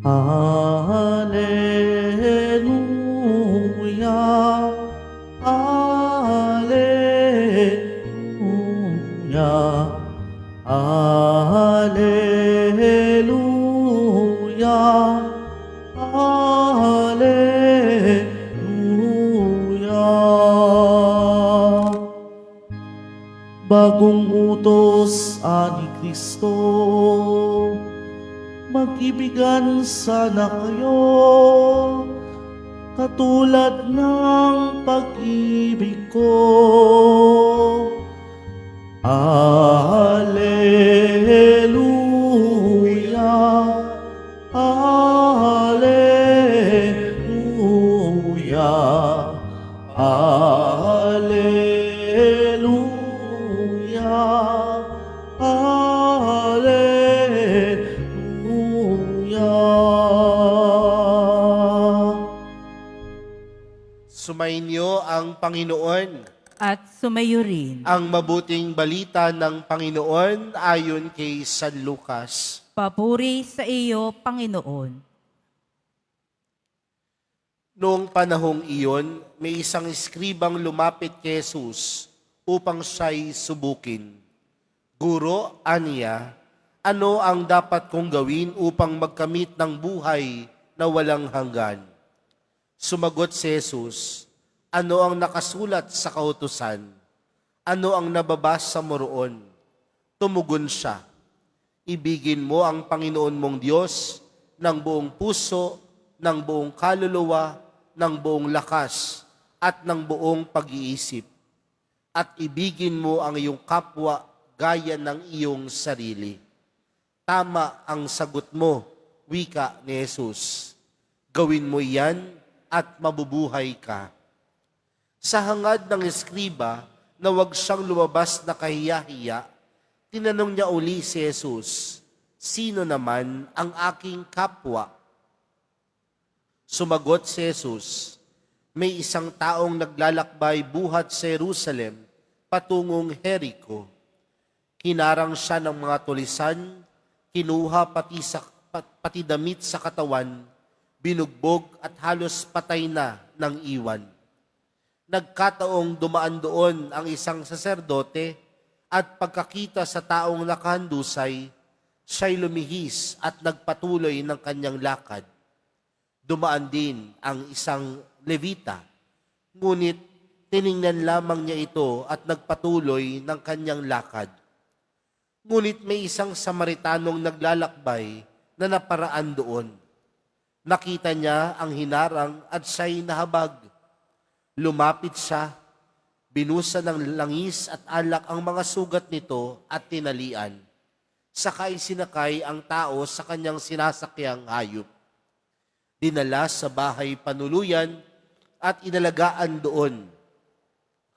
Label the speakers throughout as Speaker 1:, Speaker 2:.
Speaker 1: Alleluia, Alleluia, Alleluia, Alleluia. Bagong utos ani Kristo, mag-ibigan sana kayo, katulad ng pag-ibig ko. Alleluia, Alleluia, Alleluia, Alleluia.
Speaker 2: Sumainyo ang Panginoon.
Speaker 3: At sumayo rin.
Speaker 2: Ang mabuting balita ng Panginoon ayon kay San Lucas.
Speaker 3: Papuri sa iyo, Panginoon.
Speaker 2: Noong panahong iyon, may isang eskribang lumapit kay Jesus upang siya'y subukin. Guro, aniya, ano ang dapat kong gawin upang magkamit ng buhay na walang hanggan? Sumagot si Jesus, ano ang nakasulat sa kautusan? Ano ang nababasa mo roon? Tumugon siya, ibigin mo ang Panginoon mong Diyos ng buong puso, ng buong kaluluwa, ng buong lakas, at ng buong pag-iisip. At ibigin mo ang iyong kapwa gaya ng iyong sarili. Tama ang sagot mo, wika ni Jesus. Gawin mo iyan at mabubuhay ka. Sa hangad ng eskriba na wag siyang lumabas na kahiya-hiya, tinanong niya uli si Jesus, sino naman ang aking kapwa? Sumagot si Jesus, may isang taong naglalakbay buhat sa Jerusalem patungong Jericho. Kinarang siya ng mga tulisan, kinuha pati damit sa katawan, binugbog at halos patay na ng iwan. Nagkataong dumaan doon ang isang saserdote at pagkakita sa taong nakahandusay, siya'y lumihis at nagpatuloy ng kanyang lakad. Dumaan din ang isang Levita, ngunit tiningnan lamang niya ito at nagpatuloy ng kanyang lakad. Ngunit may isang Samaritanong naglalakbay na naparaan doon. Nakita niya ang hinarang at siya'y nahabag. Lumapit siya, binusa ng langis at alak ang mga sugat nito at tinalian. Sakay sinakay ang tao sa kanyang sinasakyang hayop. Dinala sa bahay panuluyan at inalagaan doon.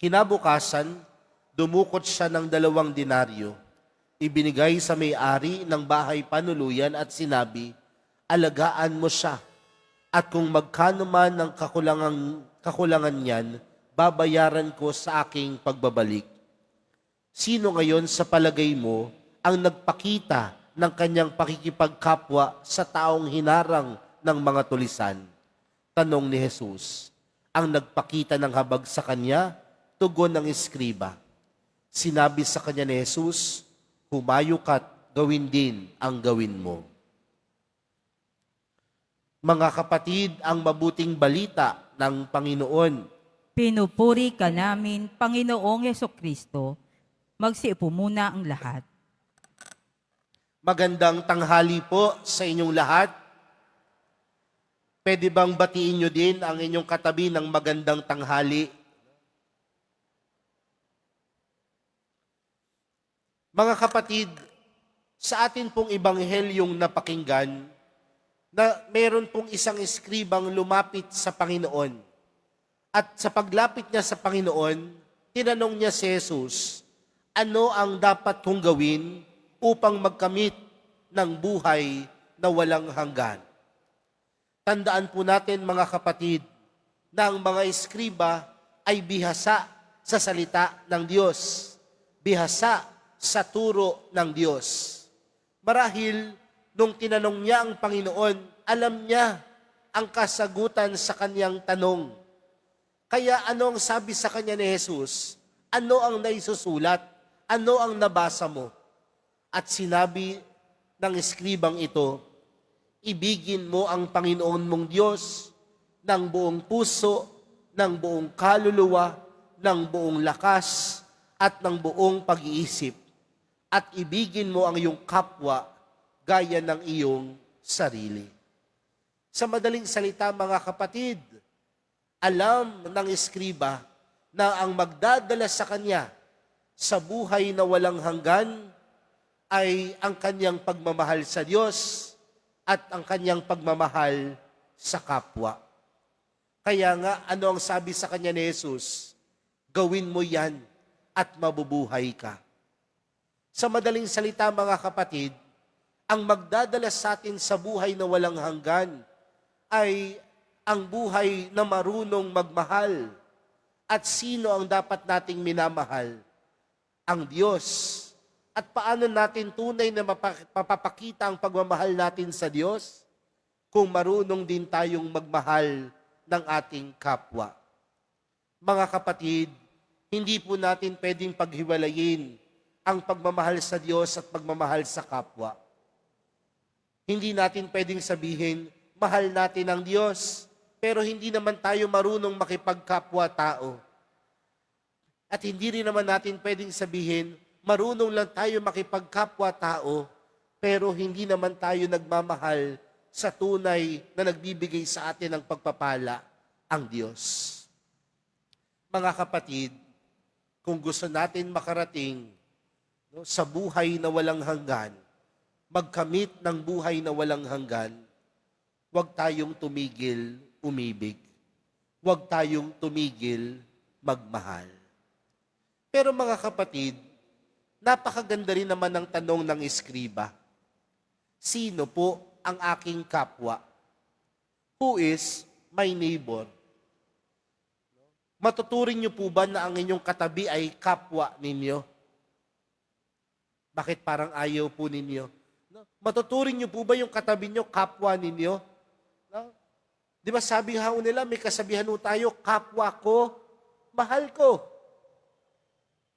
Speaker 2: Kinabukasan, dumukot siya ng 2 denaryo. Ibinigay sa may-ari ng bahay panuluyan at sinabi, alagaan mo siya. At kung magkano man ang kakulangan niyan, babayaran ko sa aking pagbabalik. Sino ngayon sa palagay mo ang nagpakita ng kanyang pakikipagkapwa sa taong hinarang ng mga tulisan? Tanong ni Jesus. Ang nagpakita ng habag sa kanya, tugon ng eskriba. Sinabi sa kanya ni Jesus, humayo ka't gawin din ang gawin mo. Mga kapatid, ang mabuting balita ng Panginoon.
Speaker 3: Pinupuri ka namin, Panginoong Yesukristo. Magsiupo muna ang lahat.
Speaker 2: Magandang tanghali po sa inyong lahat. Pwede bang batiin nyo din ang inyong katabi ng magandang tanghali? Mga kapatid, sa atin pong ibanghelyong napakinggan, na meron pong isang eskribang lumapit sa Panginoon. At sa paglapit niya sa Panginoon, tinanong niya si Jesus, ano ang dapat kong gawin upang magkamit ng buhay na walang hanggan? Tandaan po natin mga kapatid, na ang mga eskriba ay bihasa sa salita ng Diyos. Bihasa sa turo ng Diyos. Marahil nung tinanong niya ang Panginoon, alam niya ang kasagutan sa kanyang tanong. Kaya ano ang sabi sa kanya ni Jesus? Ano ang naisusulat? Ano ang nabasa mo? At sinabi ng eskribang ito, ibigin mo ang Panginoon mong Diyos ng buong puso, ng buong kaluluwa, ng buong lakas, at ng buong pag-iisip. At ibigin mo ang iyong kapwa gaya ng iyong sarili. Sa madaling salita, mga kapatid, alam ng eskriba na ang magdadala sa kanya sa buhay na walang hanggan ay ang kanyang pagmamahal sa Diyos at ang kanyang pagmamahal sa kapwa. Kaya nga, ano ang sabi sa kanya ni Jesus? Gawin mo yan at mabubuhay ka. Sa madaling salita, mga kapatid, ang magdadala sa atin sa buhay na walang hanggan ay ang buhay na marunong magmahal. At sino ang dapat nating minamahal? Ang Diyos. At paano natin tunay na mapapakita ang pagmamahal natin sa Diyos? Kung marunong din tayong magmahal ng ating kapwa. Mga kapatid, hindi po natin pwedeng paghiwalayin ang pagmamahal sa Diyos at pagmamahal sa kapwa. Hindi natin pwedeng sabihin, mahal natin ang Diyos, pero hindi naman tayo marunong makipagkapwa-tao. At hindi rin naman natin pwedeng sabihin, marunong lang tayo makipagkapwa-tao, pero hindi naman tayo nagmamahal sa tunay na nagbibigay sa atin ng pagpapala, ang Diyos. Mga kapatid, kung gusto natin makarating sa buhay na walang hanggan, magkamit ng buhay na walang hanggan, huwag tayong tumigil umibig. Huwag tayong tumigil magmahal. Pero mga kapatid, napakaganda rin naman ng tanong ng eskriba. Sino po ang aking kapwa? Who is my neighbor? Matuturing niyo po ba na ang inyong katabi ay kapwa ninyo? Bakit parang ayaw po ninyo? Matuturing niyo po ba yung katabi niyo kapwa ninyo? No? Di ba sabi nga nila, may kasabihan tayo, kapwa ko, mahal ko.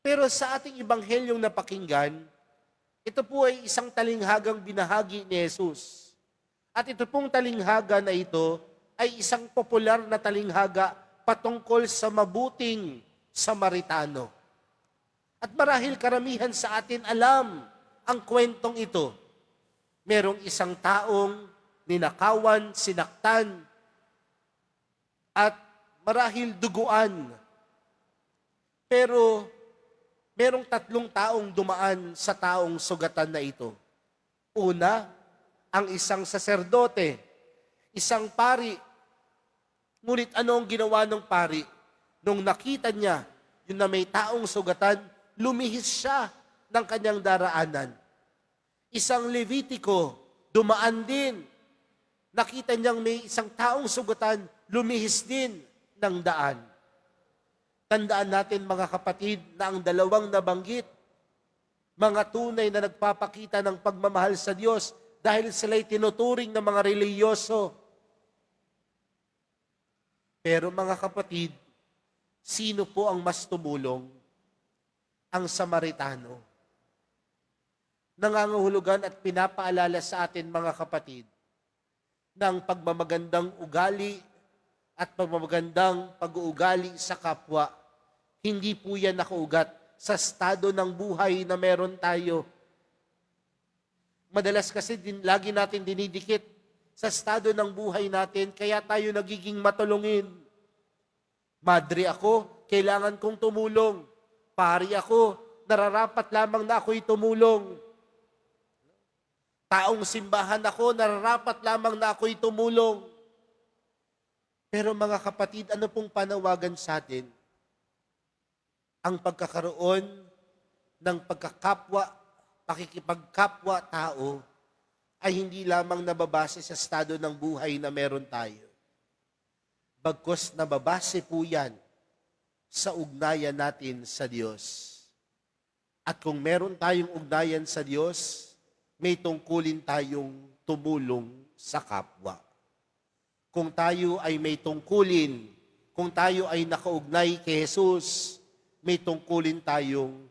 Speaker 2: Pero sa ating ibanghelyong napakinggan, ito po ay isang talinghagang binahagi ni Jesus. At ito pong talinghaga na ito ay isang popular na talinghaga patungkol sa mabuting Samaritano. At marahil karamihan sa atin alam ang kwentong ito. Merong isang taong ninakawan, sinaktan, at marahil duguan. Pero merong 3 taong dumaan sa taong sugatan na ito. Una, ang isang saserdote, isang pari. Ngunit ano ang ginawa ng pari? Nung nakita niya yun na may taong sugatan, lumihis siya ng kanyang daraanan. Isang Levitiko, dumaan din. Nakita niyang may isang taong sugatan, lumihis din ng daan. Tandaan natin mga kapatid na ang dalawang nabanggit, mga tunay na nagpapakita ng pagmamahal sa Diyos dahil sila'y tinuturing ng mga reliyoso. Pero mga kapatid, sino po ang mas tumulong? Ang Samaritano. Nangangahulugan at pinapaalala sa atin mga kapatid ng pagmamagandang ugali at pagmamagandang pag-uugali sa kapwa. Hindi po yan nakaugat sa estado ng buhay na meron tayo. Madalas kasi lagi natin dinidikit sa estado ng buhay natin, kaya tayo nagiging matulungin. Madre ako, kailangan kong tumulong. Pari ako, nararapat lamang na ako'y tumulong. Taong simbahan ako, nararapat lamang na ako'y tumulong. Pero mga kapatid, ano pong panawagan sa atin? Ang pagkakaroon ng pagkakapwa, pakikipagkapwa-tao ay hindi lamang nababase sa estado ng buhay na meron tayo. Bagkus nababase po yan sa ugnayan natin sa Diyos. At kung meron tayong ugnayan sa Diyos, may tungkulin tayong tumulong sa kapwa. Kung tayo ay may tungkulin, kung tayo ay nakaugnay kay Jesus, may tungkulin tayong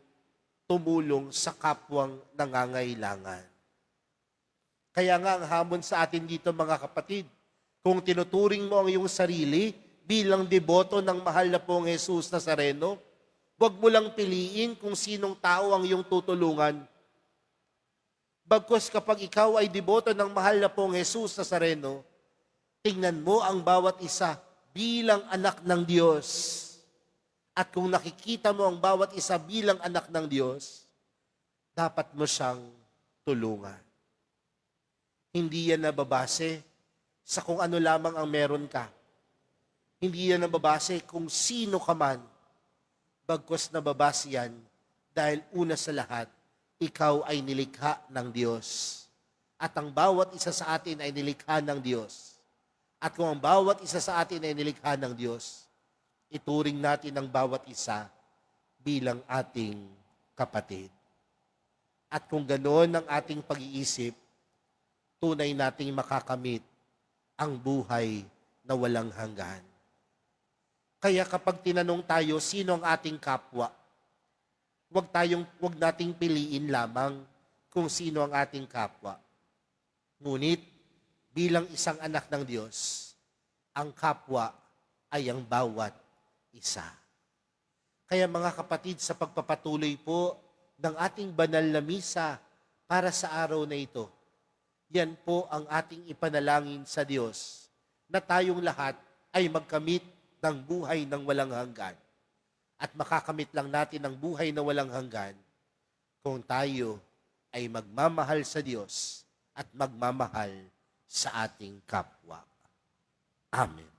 Speaker 2: tumulong sa kapwang nangangailangan. Kaya nga ang hamon sa atin dito mga kapatid, kung tinuturing mo ang iyong sarili bilang deboto ng mahal na pong Jesus Nazareno, huwag mo lang piliin kung sinong tao ang iyong tutulungan. Bagkus kapag ikaw ay deboto ng mahal na pong Jesus Nazareno, tingnan mo ang bawat isa bilang anak ng Diyos. At kung nakikita mo ang bawat isa bilang anak ng Diyos, dapat mo siyang tulungan. Hindi yan nababase sa kung ano lamang ang meron ka. Hindi yan nababase kung sino ka man. Bagkus nababase yan dahil una sa lahat, ikaw ay nilikha ng Diyos. At ang bawat isa sa atin ay nilikha ng Diyos. At kung ang bawat isa sa atin ay nilikha ng Diyos, ituring natin ang bawat isa bilang ating kapatid. At kung ganoon ang ating pag-iisip, tunay nating makakamit ang buhay na walang hanggan. Kaya kapag tinanong tayo, sino ang ating kapwa? Huwag nating piliin lamang kung sino ang ating kapwa. Ngunit, bilang isang anak ng Diyos, ang kapwa ay ang bawat isa. Kaya mga kapatid, sa pagpapatuloy po ng ating banal na misa para sa araw na ito, yan po ang ating ipanalangin sa Diyos, na tayong lahat ay magkamit ng buhay ng walang hanggan. At makakamit lang natin ang buhay na walang hanggan kung tayo ay magmamahal sa Diyos at magmamahal sa ating kapwa. Amen.